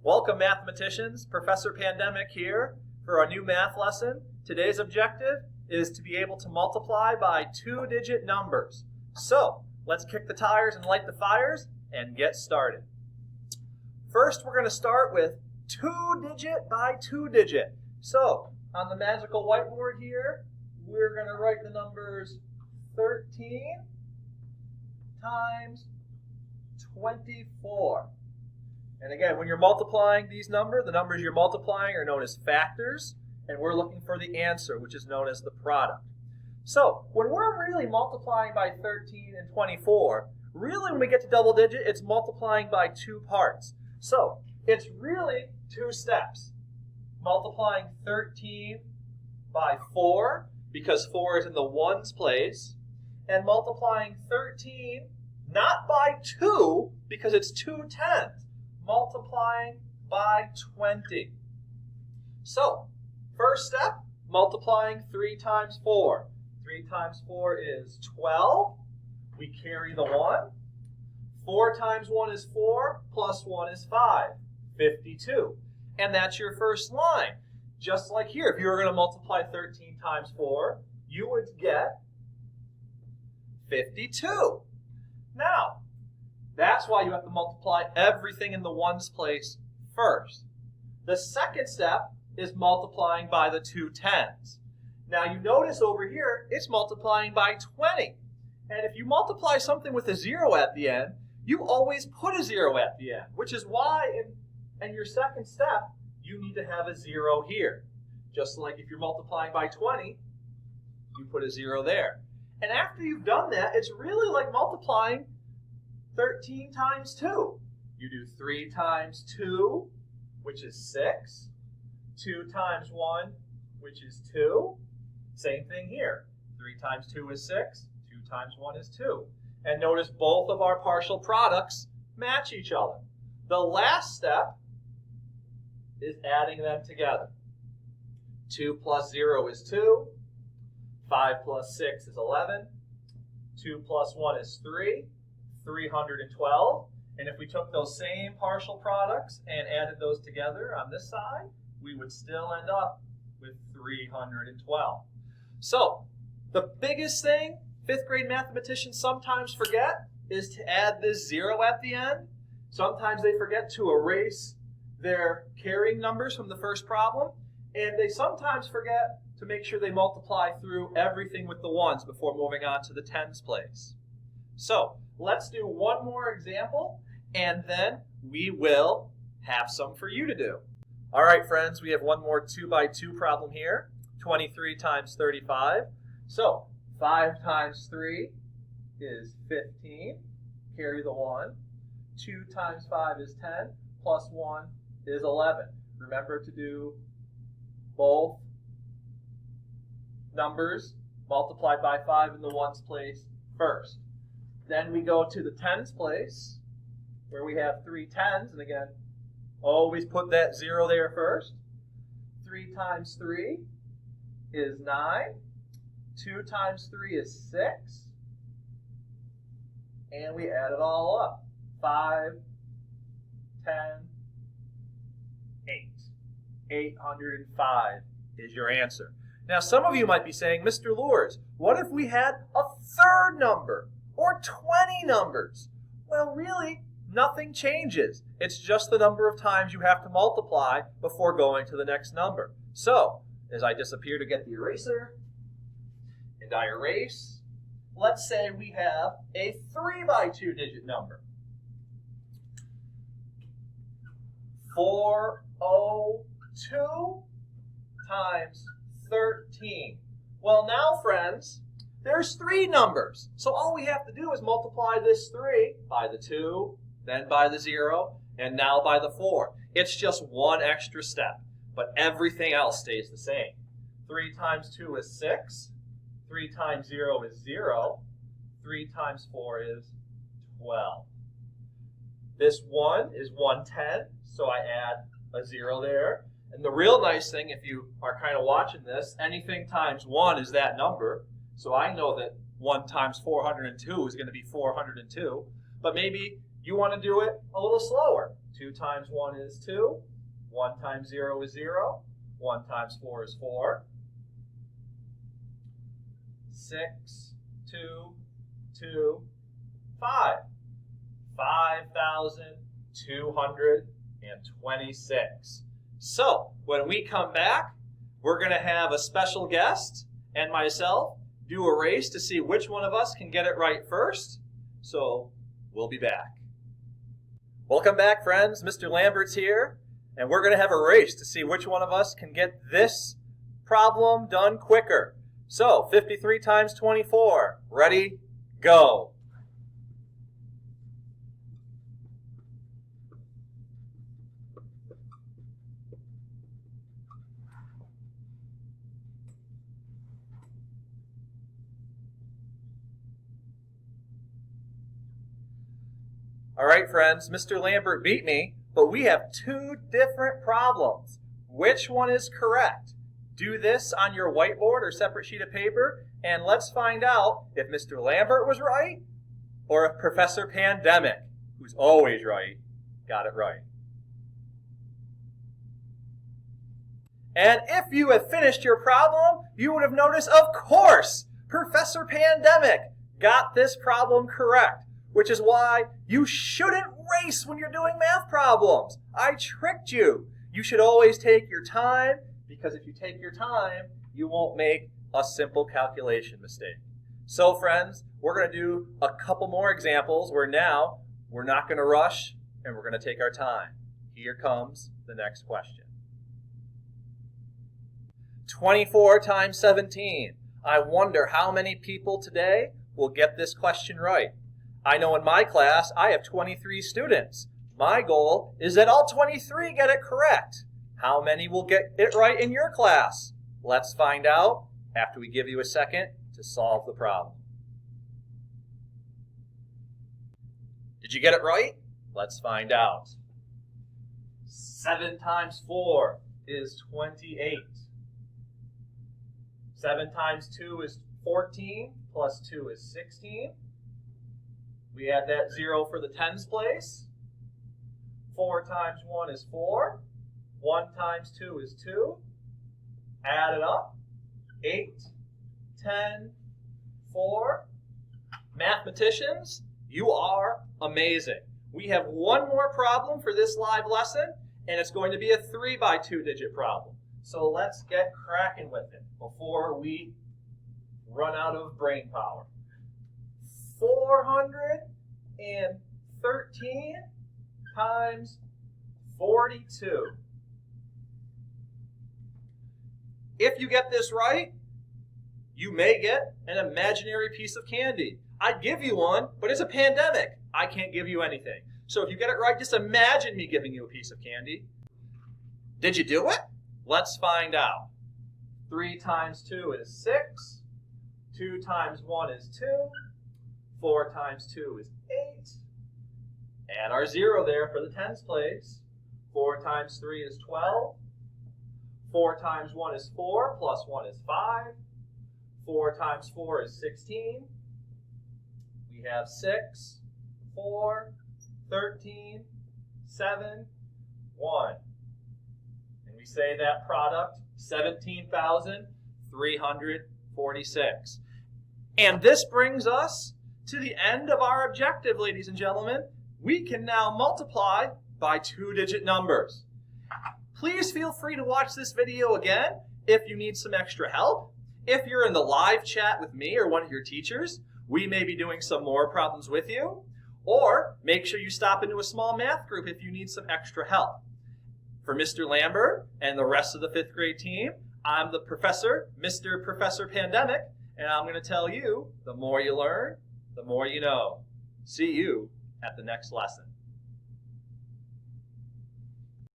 Welcome, mathematicians. Professor Pandemic here for our new math lesson. Today's objective is to be able to multiply by two-digit numbers. So, let's kick the tires and light the fires and get started. First, we're going to start with two-digit by two-digit. So, on the magical whiteboard here, we're going to write the numbers 13 times 24. And again, when you're multiplying these numbers, the numbers you're multiplying are known as factors, and we're looking for the answer, which is known as the product. So, when we're really multiplying by 13 and 24, really when we get to double digit, it's multiplying by two parts. So, it's really two steps. Multiplying 13 by 4, because 4 is in the ones place, and multiplying 13 not by 2, because it's 2 tenths. Multiplying by 20. So, first step, multiplying 3 times 4. 3 times 4 is 12. We carry the 1. 4 times 1 is 4, plus 1 is 5. 52. And that's your first line. Just like here, if you were going to multiply 13 times 4, you would get 52. Now, that's why you have to multiply everything in the ones place first. The second step is multiplying by the 2 tens. Now you notice over here, it's multiplying by 20. And if you multiply something with a 0 at the end, you always put a 0 at the end, which is why in your second step, you need to have a 0 here. Just like if you're multiplying by 20, you put a 0 there. And after you've done that, it's really like multiplying 13 times 2. You do 3 times 2, which is 6. 2 times 1, which is 2. Same thing here. 3 times 2 is 6. 2 times 1 is 2. And notice both of our partial products match each other. The last step is adding them together. 2 plus 0 is 2. 5 plus 6 is 11. 2 plus 1 is 3. 312. And if we took those same partial products and added those together on this side, we would still end up with 312. So, the biggest thing 5th grade mathematicians sometimes forget is to add this 0 at the end. Sometimes they forget to erase their carrying numbers from the first problem, and they sometimes forget to make sure they multiply through everything with the ones before moving on to the tens place. So, let's do one more example, and then we will have some for you to do. All right, friends, we have one more 2 by 2 problem here. 23 times 35. So, 5 times 3 is 15. Carry the 1. 2 times 5 is 10. Plus 1 is 11. Remember to do both numbers multiplied by 5 in the ones place first. Then we go to the tens place, where we have 3 tens, and again, always put that 0 there first. 3 times 3 is 9. 2 times 3 is 6. And we add it all up. 5, 10, 8. 805 is your answer. Now, some of you might be saying, Mr. Lours, what if we had a third number? Or 20 numbers? Well, really, nothing changes. It's just the number of times you have to multiply before going to the next number. So, as I disappear to get the eraser, and I erase, let's say we have a 3 by 2 digit number. 402 times 13. Well, now, friends, there's 3 numbers. So all we have to do is multiply this 3 by the 2, then by the 0, and now by the 4. It's just one extra step, but everything else stays the same. 3 times 2 is 6. 3 times 0 is 0. 3 times 4 is 12. This 1 is 1/10, so I add a 0 there. And the real nice thing, if you are kind of watching this, anything times 1 is that number. So I know that 1 times 402 is going to be 402. But maybe you want to do it a little slower. 2 times 1 is 2. 1 times 0 is 0. 1 times 4 is 4. 6, 2, 2, 5. 5,226. So, when we come back, we're going to have a special guest and myself do a race to see which one of us can get it right first. So, we'll be back. Welcome back, friends. Mr. Lambert's here, and we're going to have a race to see which one of us can get this problem done quicker. So, 53 times 24. Ready? Go. All right, friends, Mr. Lambert beat me, but we have 2 different problems. Which one is correct? Do this on your whiteboard or separate sheet of paper, and let's find out if Mr. Lambert was right or if Professor Pandemic, who's always right, got it right. And if you have finished your problem, you would have noticed, of course, Professor Pandemic got this problem correct, which is why you shouldn't race when you're doing math problems. I tricked you. You should always take your time, because if you take your time, you won't make a simple calculation mistake. So, friends, we're going to do a couple more examples where now we're not going to rush and we're going to take our time. Here comes the next question. 24 times 17. I wonder how many people today will get this question right. I know in my class I have 23 students. My goal is that all 23 get it correct. How many will get it right in your class? Let's find out after we give you a second to solve the problem. Did you get it right? Let's find out. 7 times 4 is 28. 7 times 2 is 14, plus 2 is 16. We add that 0 for the tens place. 4 times 1 is 4. 1 times 2 is 2. Add it up. 8, 10, 4. Mathematicians, you are amazing. We have one more problem for this live lesson, and it's going to be a 3 by 2 digit problem. So let's get cracking with it before we run out of brain power. 413 times 42. If you get this right, you may get an imaginary piece of candy. I'd give you one, but it's a pandemic. I can't give you anything. So if you get it right, just imagine me giving you a piece of candy. Did you do it? Let's find out. 3 times 2 is 6. 2 times 1 is 2. 4 times 2 is 8. Add our 0 there for the tens place. 4 times 3 is 12. 4 times 1 is 4, plus 1 is 5. 4 times 4 is 16. We have 6, 4, 13, 7, 1. And we say that product, 17,346. And this brings us to the end of our objective, ladies and gentlemen. We can now multiply by 2-digit numbers. Please feel free to watch this video again if you need some extra help. If you're in the live chat with me or one of your teachers, we may be doing some more problems with you. Or make sure you stop into a small math group if you need some extra help. For Mr. Lambert and the rest of the 5th grade team, I'm the professor, Mr. Professor Pandemic, and I'm going to tell you, the more you learn, the more you know. See you at the next lesson.